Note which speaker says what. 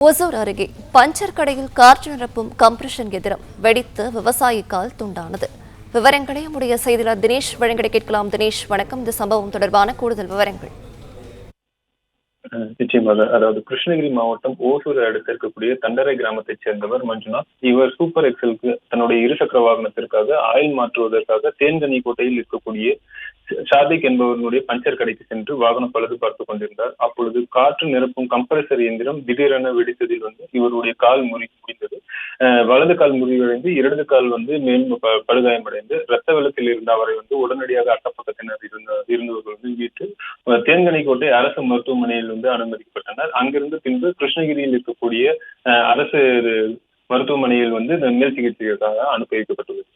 Speaker 1: ஒசூர் அருகே பஞ்சர் கடையில் காற்று நிரப்பும் கம்ப்ரஷன் எந்திரம் வெடித்து விவசாயி கால் துண்டானது. விவரங்களை நம்முடைய செய்தியாளர் தினேஷ் வழங்கிட கேட்கலாம். தினேஷ், வணக்கம். இந்த சம்பவம் தொடர்பான கூடுதல் விவரங்கள்.
Speaker 2: நிச்சயமாக. அதாவது கிருஷ்ணகிரி மாவட்டம் ஓசூரை அடுத்து இருக்கக்கூடிய தண்டரை கிராமத்தைச் சேர்ந்தவர் மஞ்சுநாத். இவர் சூப்பர் எக்ஸலுக்கு தன்னுடைய இருசக்கர வாகனத்திற்காக ஆயில் மாற்றுவதற்காக தேன்கனிக்கோட்டையில் இருக்கக்கூடிய சாதிக் என்பவர்களுடைய பஞ்சர் கடைக்கு சென்று வாகனம் பழுது பார்த்துக் கொண்டிருந்தார். அப்பொழுது காற்று நிரப்பும் கம்ப்ரசர் இயந்திரம் திடீரென வெடித்ததில் இவருடைய கால் முடிந்தது. வலது கால் முறிவடைந்து இடது கால் மேலும் படுகாயமடைந்து ரத்த வெள்ளத்தில் இருந்த அவரை உடனடியாக அக்கப்பக்கத்தினர் இருந்தவர்கள் மீட்டு தேன்கனிக்கோட்டை அரசு மருத்துவமனையில் அனுமதிக்கப்பட்டனர். அங்கிருந்து பின்பு கிருஷ்ணகிரியில் இருக்கக்கூடிய அரசு மருத்துவமனையில் மேல் சிகிச்சைக்காக அனுப்பி வைக்கப்பட்டுள்ளது.